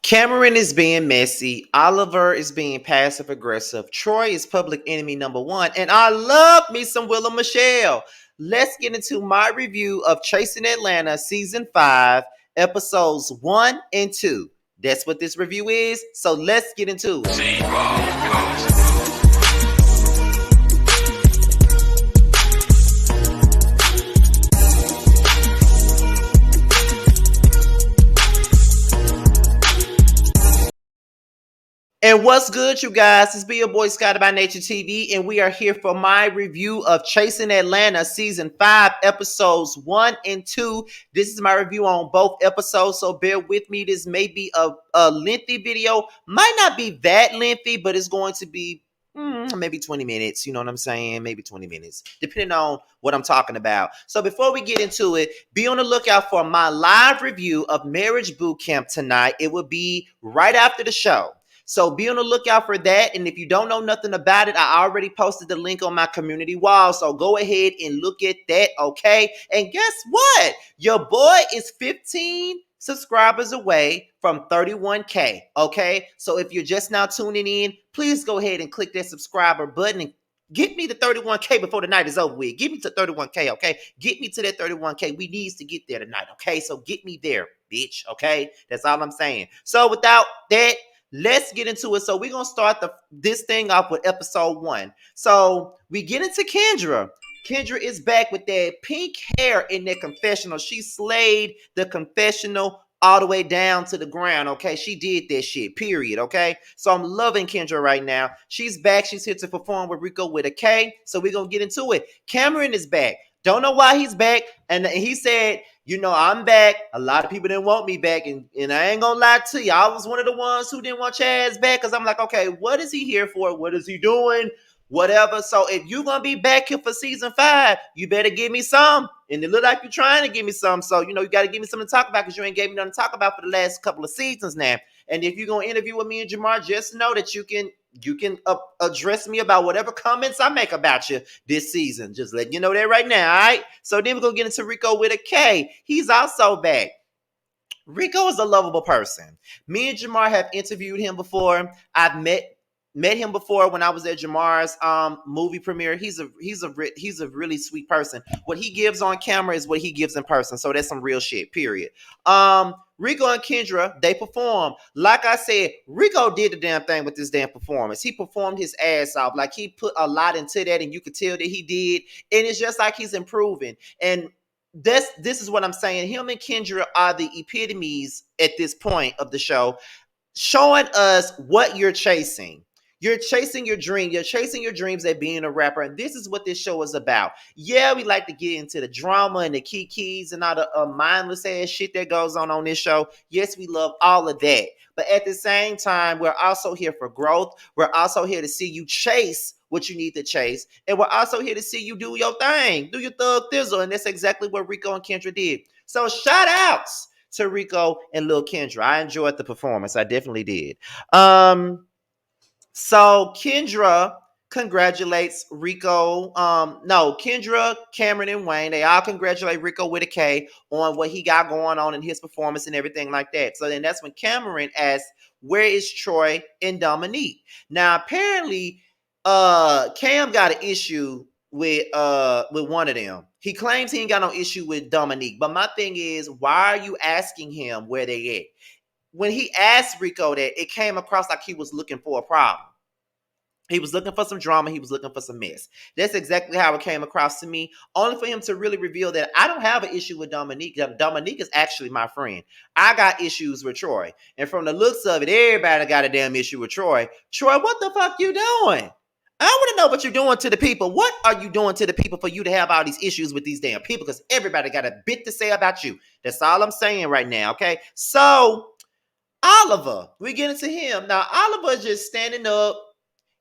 Cameron is being messy. Oliver is being passive aggressive. Troy is public enemy number one. And I love me some Willa Michelle. Let's get into my review of Chasing Atlanta season 5, episodes 1 and 2. That's what this review is. So let's get into it. And what's good, you guys? It's be your boy Scotty by Nature TV, and we are here for my review of Chasing Atlanta season 5, episodes 1 and 2. This is my review on both episodes, so bear with me. This may be a lengthy video. Might not be that lengthy, but it's going to be maybe 20 minutes. You know what I'm saying? Maybe 20 minutes, depending on what I'm talking about. So before we get into it, be on the lookout for my live review of Marriage Boot Camp tonight. It will be right after the show. So be on the lookout for that. And if you don't know nothing about it, I already posted the link on my community wall. So go ahead and look at that, okay? And guess what? Your boy is 15 subscribers away from 31K, okay? So if you're just now tuning in, please go ahead and click that subscriber button and get me to 31K before the night is over with. Get me to 31K, okay? Get me to that 31K. We need to get there tonight, okay? So get me there, bitch, okay? That's all I'm saying. So without that, let's get into it. So we're going to start this thing off with episode 1. So we get into Kendra. Kendra is back with that pink hair in that confessional. She slayed the confessional all the way down to the ground, okay? She did that shit, period, okay? So I'm loving Kendra right now. She's back. She's here to perform with Rico with a K. So we're going to get into it. Cameron is back. Don't know why he's back. And he said, you know, I'm back. A lot of people didn't want me back. And I ain't gonna lie to you. I was one of the ones who didn't want Chaz back because I'm like, okay, what is he here for? What is he doing? Whatever. So if you're gonna be back here for season 5, you better give me some. And it look like you're trying to give me some. So, you know, you got to give me something to talk about because you ain't gave me nothing to talk about for the last couple of seasons now. And if you're gonna interview with me and Jamar, just know that you can address me about whatever comments I make about you this season. Just letting you know that right now, all right? So then we're going to get into Rico with a K. He's also back. Rico is a lovable person. Me and Jamar have interviewed him before. I've met him before when I was at Jamar's movie premiere. He's a really sweet person. What he gives on camera is what he gives in person. So that's some real shit, period. Rico and Kendra, they perform. Like I said, Rico did the damn thing with this damn performance. He performed his ass off. Like he put a lot into that, and you could tell that he did. And it's just like he's improving. And this is what I'm saying. Him and Kendra are the epitomes at this point of the show, showing us what you're chasing. You're chasing your dream. You're chasing your dreams at being a rapper. And this is what this show is about. Yeah, we like to get into the drama and the kikis and all the mindless ass shit that goes on this show. Yes, we love all of that. But at the same time, we're also here for growth. We're also here to see you chase what you need to chase. And we're also here to see you do your thing. Do your thug thizzle. And that's exactly what Rico and Kendra did. So shout outs to Rico and Lil Kendra. I enjoyed the performance. I definitely did. So Kendra congratulates Rico. Kendra, Cameron, and Wayne, they all congratulate Rico with a K on what he got going on in his performance and everything like that. So then that's when Cameron asks, where is Troy and Dominique? Now, apparently, Cam got an issue with one of them. He claims he ain't got no issue with Dominique. But my thing is, why are you asking him where they at? When he asked Rico that, it came across like he was looking for a problem. He was looking for some drama. He was looking for some mess. That's exactly how it came across to me, only for him to really reveal that I don't have an issue with Dominique. Dominique is actually my friend. I got issues with Troy. And from the looks of it, everybody got a damn issue with Troy. Troy, what the fuck you doing? I want to know what you're doing to the people. What are you doing to the people for you to have all these issues with these damn people? Because everybody got a bit to say about you. That's all I'm saying right now, okay? So Oliver, we get into him. Now, Oliver just standing up,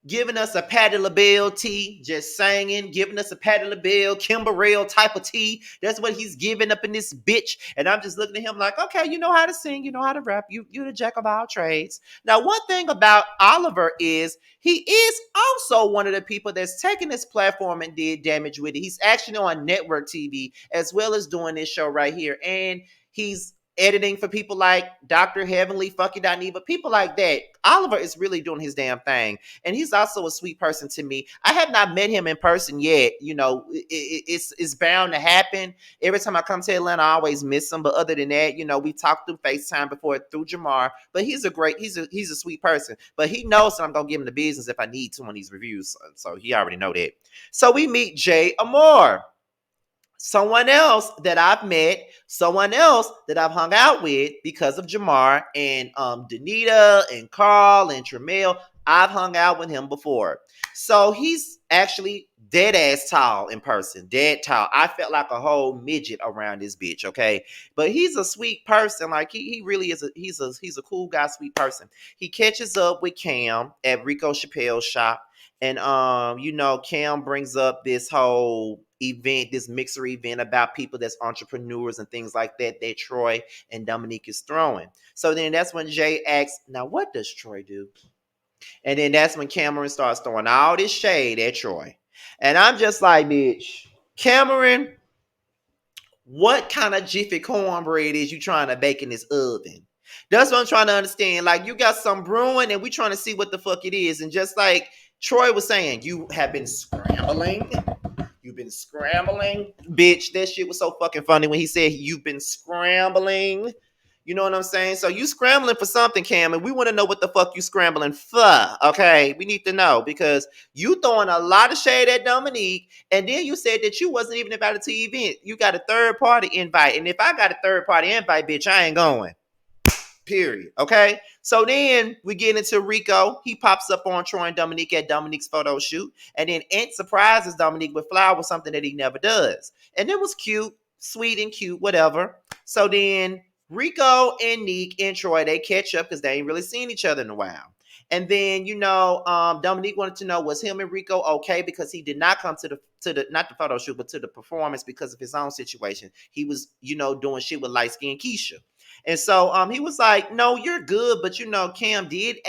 giving us a Patti LaBelle tea, just singing, giving us a Patti LaBelle, Kimberell type of tea. That's what he's giving up in this bitch. And I'm just looking at him like, okay, you know how to sing, you know how to rap, you're the jack of all trades. Now, one thing about Oliver is he is also one of the people that's taken this platform and did damage with it. He's actually on network TV as well as doing this show right here. And he's editing for people like Dr. Heavenly, Fucky.Neva, people like that. Oliver is really doing his damn thing. And he's also a sweet person to me. I have not met him in person yet. You know, it's bound to happen. Every time I come to Atlanta, I always miss him. But other than that, you know, we talked through FaceTime before through Jamar. But he's a sweet person. But he knows that I'm gonna give him the business if I need to on these reviews. So he already know that. So we meet Jay Amore, someone else that I've met, someone else that I've hung out with because of Jamar and Danita and Carl and Tremel. I've hung out with him before. So he's actually dead ass tall in person, dead tall. I felt like a whole midget around this bitch, okay? But he's a sweet person. Like he really is he's a cool guy, sweet person. He catches up with Cam at Rico Chappelle's shop. And you know, Cam brings up this whole event, this mixer event about people that's entrepreneurs and things like that Troy and Dominique is throwing. So then that's when Jay asks, now what does Troy do? And then that's when Cameron starts throwing all this shade at Troy. And I'm just like, bitch, Cameron, what kind of jiffy cornbread is you trying to bake in this oven? That's what I'm trying to understand. Like, you got some brewing and we trying to see what the fuck it is. And just like Troy was saying, you have been scrambling. You've been scrambling. Bitch, that shit was so fucking funny when he said you've been scrambling. You know what I'm saying? So you scrambling for something, Cam, and we want to know what the fuck you scrambling for. Okay, we need to know because you throwing a lot of shade at Dominique, and then you said that you wasn't even invited to the event. You got a third party invite, and if I got a third party invite, bitch, I ain't going. Period. Okay. So then we get into Rico. He pops up on Troy and Dominique at Dominique's photo shoot. And then Ant surprises Dominique with flowers, something that he never does. And it was cute, sweet and cute, whatever. So then Rico and Neek and Troy, they catch up because they ain't really seen each other in a while. And then, you know, Dominique wanted to know, was him and Rico okay? Because he did not come to the not the photo shoot, but to the performance because of his own situation. He was, you know, doing shit with light skinned Keisha. And so he was like, no, you're good. But, you know, Cam did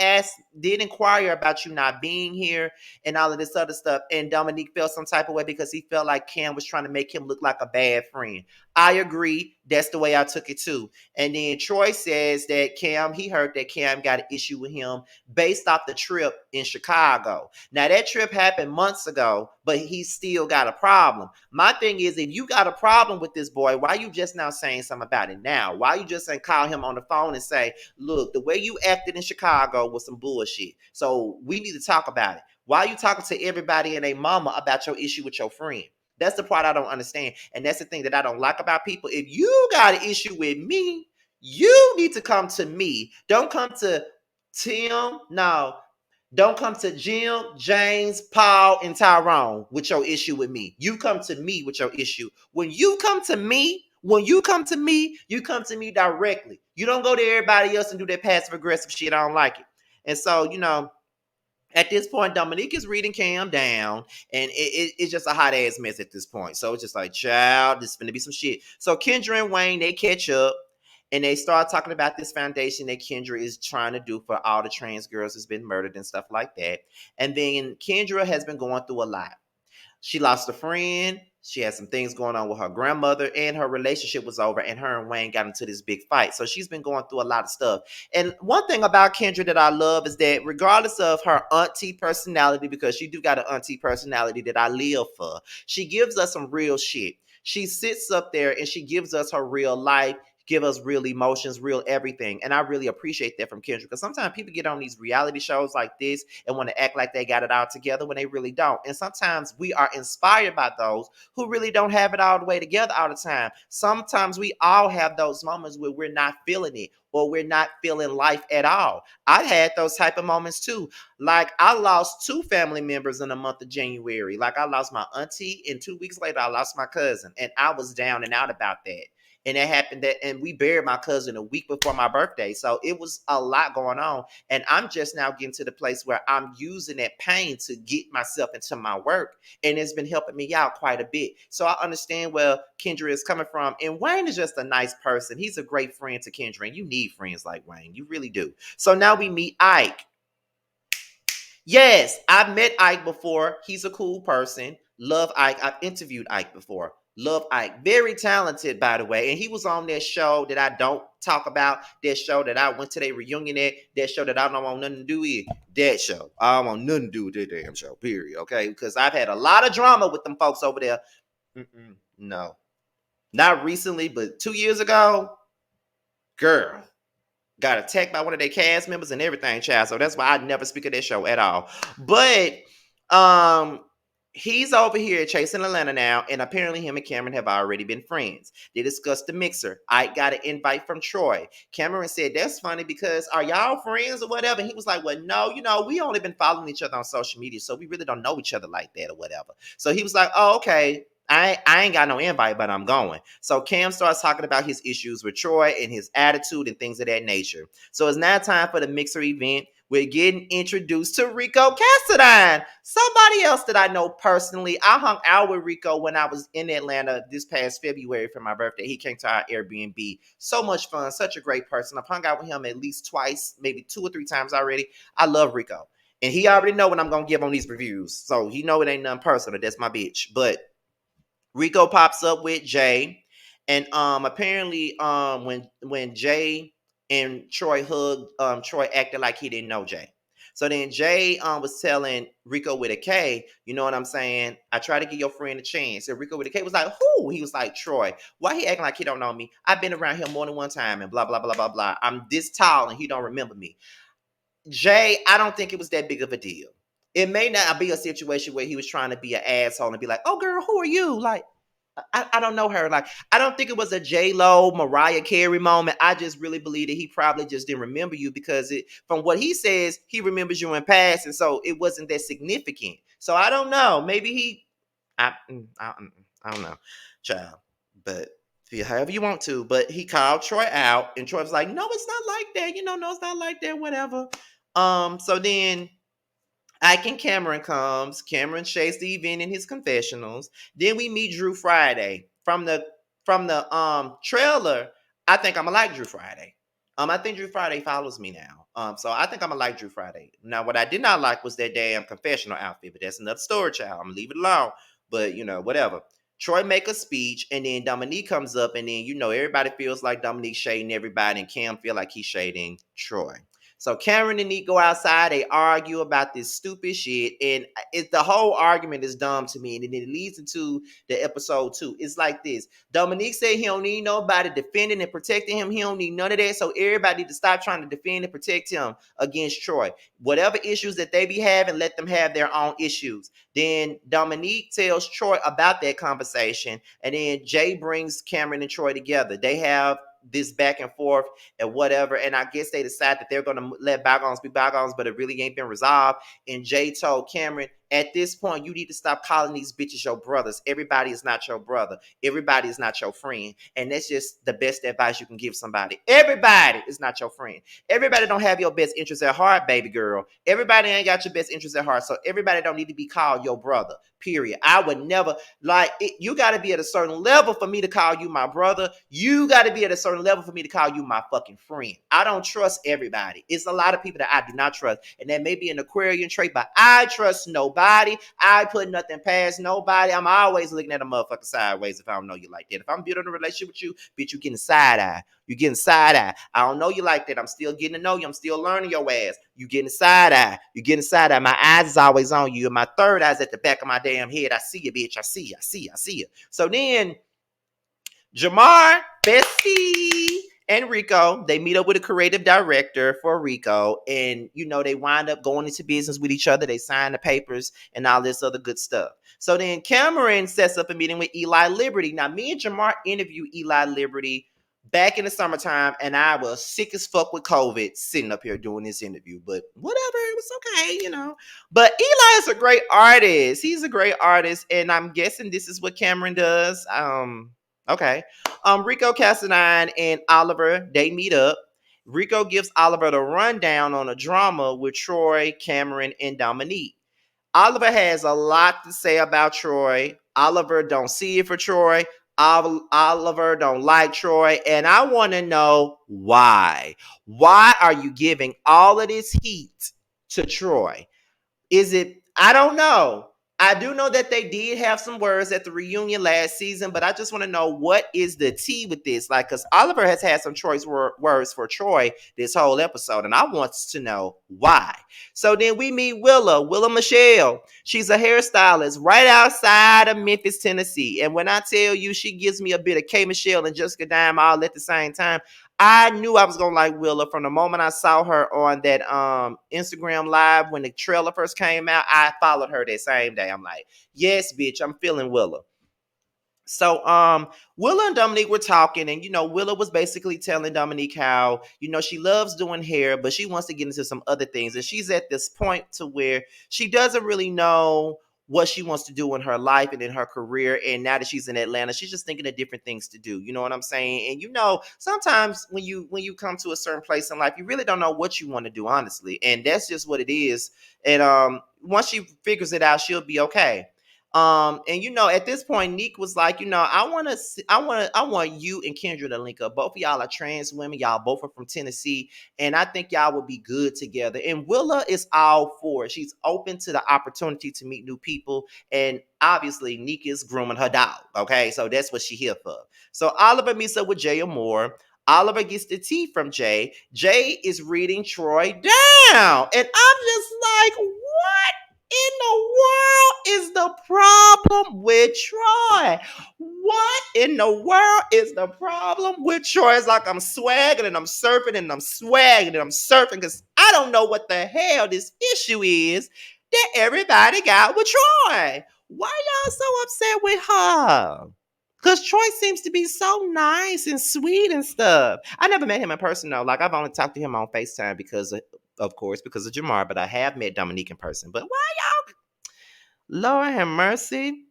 inquire about you not being here and all of this other stuff. And Dominique felt some type of way because he felt like Cam was trying to make him look like a bad friend. I agree. That's the way I took it too. And then Troy says that he heard that Cam got an issue with him based off the trip in Chicago. Now that trip happened months ago, but he still got a problem. My thing is, if you got a problem with this boy, why you just now saying something about it now? Why you just ain't call him on the phone and say, look, the way you acted in Chicago was some bullshit. So we need to talk about it. Why are you talking to everybody and their mama about your issue with your friend? That's the part I don't understand. And that's the thing that I don't like about people. If you got an issue with me, you need to come to me. Don't come to Tim. No. Don't come to Jim, James, Paul, and Tyrone with your issue with me. You come to me with your issue. When you come to me, you come to me directly. You don't go to everybody else and do that passive aggressive shit. I don't like it. And so, you know, at this point, Dominique is reading Cam down, and it's just a hot ass mess at this point. So it's just like, child, this is gonna be some shit. So Kendra and Wayne, they catch up and they start talking about this foundation that Kendra is trying to do for all the trans girls who's been murdered and stuff like that. And then Kendra has been going through a lot. She lost a friend. She had some things going on with her grandmother, and her relationship was over, and her and Wayne got into this big fight. So she's been going through a lot of stuff. And one thing about Kendra that I love is that regardless of her auntie personality, because she do got an auntie personality that I live for, she gives us some real shit. She sits up there and she gives us her real life, give us real emotions, real everything. And I really appreciate that from Kendra, because sometimes people get on these reality shows like this and want to act like they got it all together when they really don't. And sometimes we are inspired by those who really don't have it all the way together all the time. Sometimes we all have those moments where we're not feeling it or we're not feeling life at all. I had those type of moments too. Like, I lost 2 family members in the month of January. Like, I lost my auntie, and 2 weeks later I lost my cousin, and I was down and out about that. And it happened and we buried my cousin a week before my birthday. So it was a lot going on. And I'm just now getting to the place where I'm using that pain to get myself into my work. And it's been helping me out quite a bit. So I understand where Kendra is coming from. And Wayne is just a nice person. He's a great friend to Kendra. And you need friends like Wayne. You really do. So now we meet Ike. Yes, I've met Ike before. He's a cool person. Love Ike. I've interviewed Ike before. Love Ike. Very talented, by the way. And he was on that show that I don't talk about. That show that I went to their reunion at. That show that I don't want nothing to do with. That show. I don't want nothing to do with that damn show, period. Okay? Because I've had a lot of drama with them folks over there. No. Not recently, but 2 years ago, girl, got attacked by one of their cast members and everything, child. So that's why I never speak of that show at all. But um he's over here chasing Atlanta now, and apparently him and Cameron have already been friends. They discussed the mixer. I got an invite from Troy. Cameron said, that's funny because are y'all friends or whatever? And he was like, well, no, we only been following each other on social media, so we really don't know each other like that or whatever. So he was like, oh, okay. I ain't got no invite, but I'm going. So Cam starts talking about his issues with Troy and his attitude and things of that nature. So it's now time for the mixer event. We're getting introduced to Rico Cassadine, somebody else that I know personally. I hung out with Rico when I was in Atlanta this past February for my birthday. He came to our Airbnb. So much fun, such a great person. I've hung out with him at least twice, maybe 2 or 3 times already. I love Rico. And he already know what I'm going to give on these reviews. So he know it ain't nothing personal. That's my bitch. But Rico pops up with Jay, and apparently when Jay and Troy hugged, Troy acted like he didn't know Jay. So then Jay was telling Rico with a K, you know what I'm saying? I try to give your friend a chance. And Rico with a K was like, who? He was like, Troy. Why he acting like he don't know me? I've been around here more than one time and blah, blah, blah, blah, blah. I'm this tall and he don't remember me. Jay, I don't think it was that big of a deal. It may not be a situation where he was trying to be an asshole and be like, oh girl, who are you? Like, I don't know her. Like, I don't think it was a J-Lo, Mariah Carey moment. I just really believe that he probably just didn't remember you because from what he says, he remembers you in past. And so it wasn't that significant. So I don't know. Maybe I don't know, child. But feel however you want to. But he called Troy out and Troy was like, no, it's not like that. No, it's not like that, whatever. So then Ike and Cameron comes. Cameron shares the event in his confessionals. Then we meet Drew Friday. From the trailer, I think I'm gonna like Drew Friday. I think Drew Friday follows me now. So I think I'm gonna like Drew Friday. Now, what I did not like was that damn confessional outfit, but that's another story, child. I'm gonna leave it alone. But whatever. Troy make a speech, and then Dominique comes up, and then everybody feels like Dominique shading everybody, and Cam feel like he's shading Troy. So Cameron and Neat go outside. They argue about this stupid shit, and the whole argument is dumb to me. And then it leads into the episode 2. It's like this: Dominique said he don't need nobody defending and protecting him. He don't need none of that. So everybody need to stop trying to defend and protect him against Troy. Whatever issues that they be having, let them have their own issues. Then Dominique tells Troy about that conversation, and then Jay brings Cameron and Troy together. They have this back and forth and whatever. And I guess they decide that they're going to let bygones be bygones, but it really ain't been resolved. And Jay told Cameron, at this point, you need to stop calling these bitches your brothers. Everybody is not your brother. Everybody is not your friend. And that's just the best advice you can give somebody. Everybody is not your friend. Everybody don't have your best interests at heart, baby girl. Everybody ain't got your best interests at heart. So everybody don't need to be called your brother, period. I would never, you got to be at a certain level for me to call you my brother. You got to be at a certain level for me to call you my fucking friend. I don't trust everybody. It's a lot of people that I do not trust. And that may be an Aquarian trait, but I trust nobody. I put nothing past nobody. I'm always looking at a motherfucker sideways if I don't know you like that. If I'm building a relationship with you, bitch, you getting side eye. You getting side eye. I don't know you like that. I'm still getting to know you. I'm still learning your ass. You getting side eye. You getting side eye. My eyes is always on you. And my third eye's at the back of my damn head. I see you, bitch. I see you. So then Jamar, Bessie, and Rico, they meet up with a creative director for Rico, and they wind up going into business with each other. They sign the papers and all this other good stuff. So then Cameron sets up a meeting with Eli Liberty. Now, me and Jamar interviewed Eli Liberty back in the summertime, and I was sick as fuck with COVID sitting up here doing this interview. But whatever, it was okay. But Eli is a great artist. He's a great artist, and I'm guessing this is what Cameron does. Okay. Rico Cassadine and Oliver, they meet up. Rico gives Oliver the rundown on a drama with Troy, Cameron, and Dominique. Oliver has a lot to say about Troy. Oliver don't see it for Troy. Oliver don't like Troy. And I want to know why. Why are you giving all of this heat to Troy? I don't know. I do know that they did have some words at the reunion last season, but I just want to know what is the tea with this? Like, because Oliver has had some choice words for Troy this whole episode, and I want to know why. So then we meet Willa Michelle. She's a hairstylist right outside of Memphis, Tennessee. And when I tell you she gives me a bit of K Michelle and Jessica Dime all at the same time, I knew I was gonna like Willa from the moment I saw her on that Instagram live when the trailer first came out. I followed her that same day. I'm like, yes, bitch, I'm feeling Willa. So Willa and Dominique were talking, and Willa was basically telling Dominique how, she loves doing hair, but she wants to get into some other things. And she's at this point to where she doesn't really know what she wants to do in her life and in her career. And now that she's in Atlanta, she's just thinking of different things to do. You know what I'm saying? And sometimes when you come to a certain place in life, you really don't know what you want to do, honestly. And that's just what it is. And once she figures it out, she'll be okay. And at this point, Neek was like, I want you and Kendra to link up. Both of y'all are trans women. Y'all both are from Tennessee, and I think y'all would be good together. And Willa is all for it. She's open to the opportunity to meet new people, and obviously, Neek is grooming her dog. Okay, so that's what she here for. So Oliver meets up with Jay Moore. Oliver gets the tea from Jay. Jay is reading Troy down, and I'm just like, what in the world is the problem with Troy? What in the world is the problem with Troy? It's like I'm swagging and I'm surfing and I'm swagging and I'm surfing because I don't know what the hell this issue is that everybody got with Troy. Why y'all so upset with her? Because Troy seems to be so nice and sweet and stuff. I never met him in person, though. Like, I've only talked to him on FaceTime of course, because of Jamar, but I have met Dominique in person. But why y'all? Lord have mercy.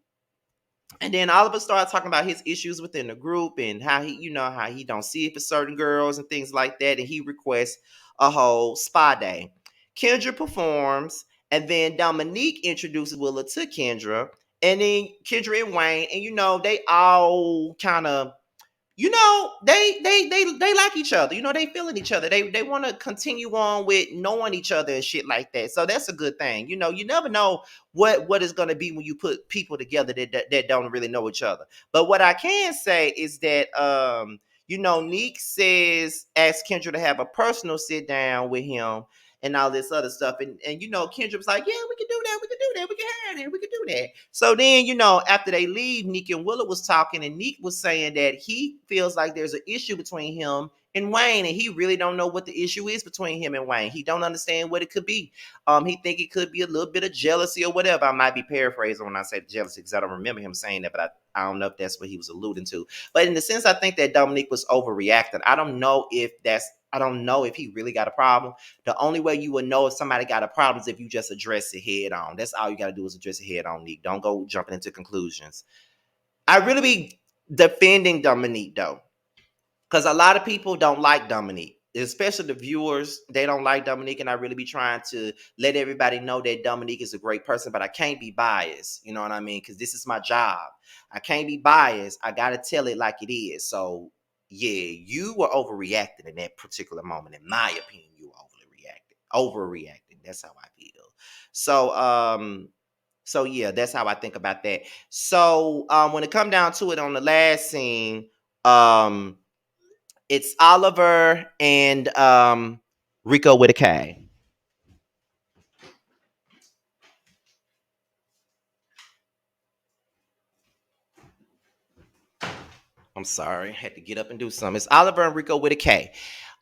And then Oliver started talking about his issues within the group and how he don't see it for certain girls and things like that. And he requests a whole spa day. Kendra performs, and then Dominique introduces Willa to Kendra, and then Kendra and Wayne, and they all kind of they like each other. They feeling each other. They want to continue on with knowing each other and shit like that. So that's a good thing. You never know what is going to be when you put people together that don't really know each other. But what I can say is that Neek says ask Kendra to have a personal sit down with him and all this other stuff. And Kendra was like, yeah, we can do that. We can do that. We can have that. We can do that. So then, after they leave, Neek and Willa was talking, and Neek was saying that he feels like there's an issue between him and Wayne, and he really don't know what the issue is between him and Wayne. He don't understand what it could be. He think it could be a little bit of jealousy or whatever. I might be paraphrasing when I say jealousy because I don't remember him saying that, but I don't know if that's what he was alluding to. But in the sense, I think that Dominique was overreacting. I don't know if he really got a problem. The only way you would know if somebody got a problem is if you just address it head on. That's all you got to do is address it head on, Neek. Don't go jumping into conclusions. I really be defending Dominique, though, because a lot of people don't like Dominique, especially the viewers. They don't like Dominique, and I really be trying to let everybody know that Dominique is a great person, but I can't be biased. You know what I mean? Because this is my job. I can't be biased. I got to tell it like it is. So, yeah, you were overreacting in that particular moment. In my opinion, you were overreacting. That's how I feel. So yeah, that's how I think about that. So when it come down to it on the last scene, um it's Oliver and Rico with a K. I'm sorry, I had to get up and do something. It's Oliver and Rico with a K.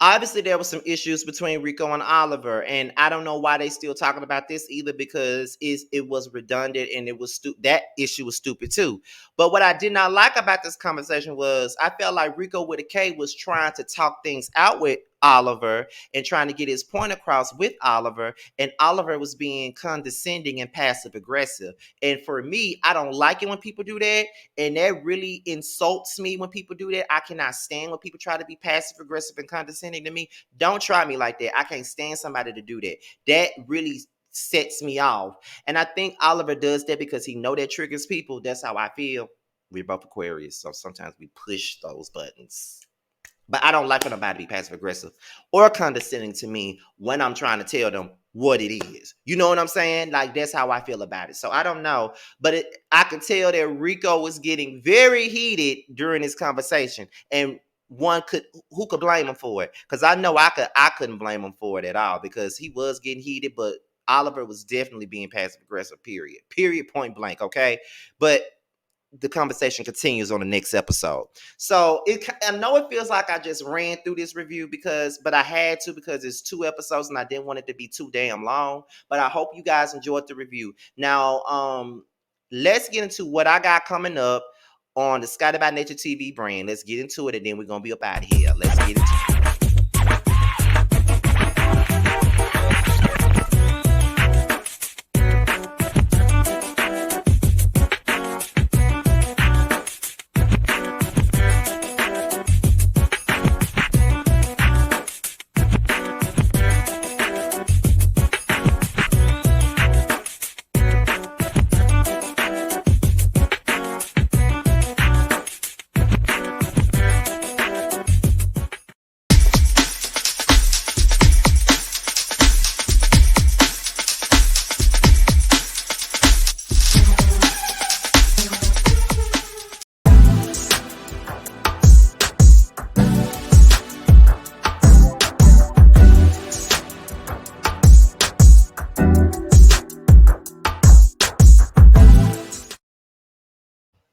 Obviously, there was some issues between Rico and Oliver, and I don't know why they still talking about this either because it was redundant and it was that issue was stupid too. But what I did not like about this conversation was I felt like Rico with a K was trying to talk things out with Oliver and trying to get his point across with Oliver, and Oliver was being condescending and passive aggressive. And for me, I don't like it when people do that. And that really insults me when people do that. I cannot stand when people try to be passive aggressive and condescending to me. Don't try me like that. I can't stand somebody to do that. That really sets me off. And I think Oliver does that because he know that triggers people. That's how I feel. We're both Aquarius, so sometimes we push those buttons. But I don't like for nobody to be passive aggressive or condescending to me when I'm trying to tell them what it is. You know what I'm saying? Like, that's how I feel about it. So I don't know, but I could tell that Rico was getting very heated during this conversation, and who could blame him for it? Because I know I couldn't blame him for it at all, because he was getting heated, but Oliver was definitely being passive aggressive. Period. Point blank. Okay, but the conversation continues on the next episode. So I know it feels like I just ran through this review but I had to, because it's 2 episodes and I didn't want it to be too damn long. But I hope you guys enjoyed the review. Now, let's get into what I got coming up on the Scotty by Nature TV brand. Let's get into it, and then we're gonna be up out of here. Let's get into it.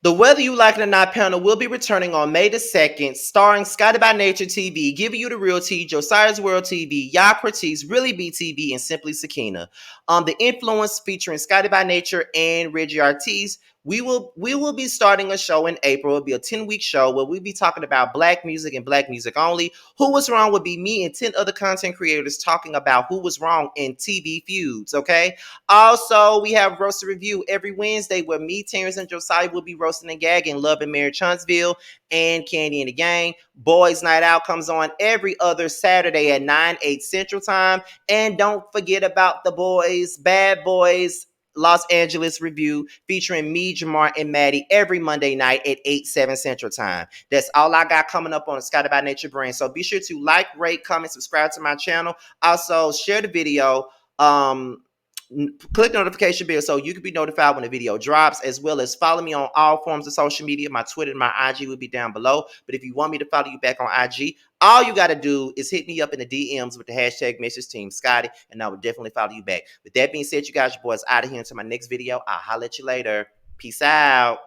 The Whether You Like It or Not panel will be returning on May the 2nd, starring Scotty by Nature TV, Giving You the Real Tea, Josiah's World TV, Yah Pratis, Really BTV, and Simply Sakina. The Influence featuring Scotty by Nature and Reggie Ortiz. We will be starting a show in April. It'll be a 10-week show where we'll be talking about Black music and Black music only. Who Was Wrong would be me and 10 other content creators talking about who was wrong in TV feuds, okay? Also, we have Roast Review every Wednesday, where me, Terrence, and Josiah will be roasting and gagging Love and Marriage Huntsville and Candy and the Gang. Boys Night Out comes on every other Saturday at 9/8 Central Time. And don't forget about the boys, Bad Boys Los Angeles Review, featuring me, Jamar, and Maddie every Monday night at 8/7 Central Time. That's all I got coming up on the Scotty by Nature brand. So be sure to like, rate, comment, subscribe to my channel. Also, share the video. Click the notification bell so you can be notified when the video drops, as well as follow me on all forms of social media. My Twitter and my IG will be down below. But if you want me to follow you back on IG, all you got to do is hit me up in the DMs with the hashtag Message Team Scotty, and I will definitely follow you back. With that being said, you guys, your boys out of here until my next video. I'll holler at you later. Peace out.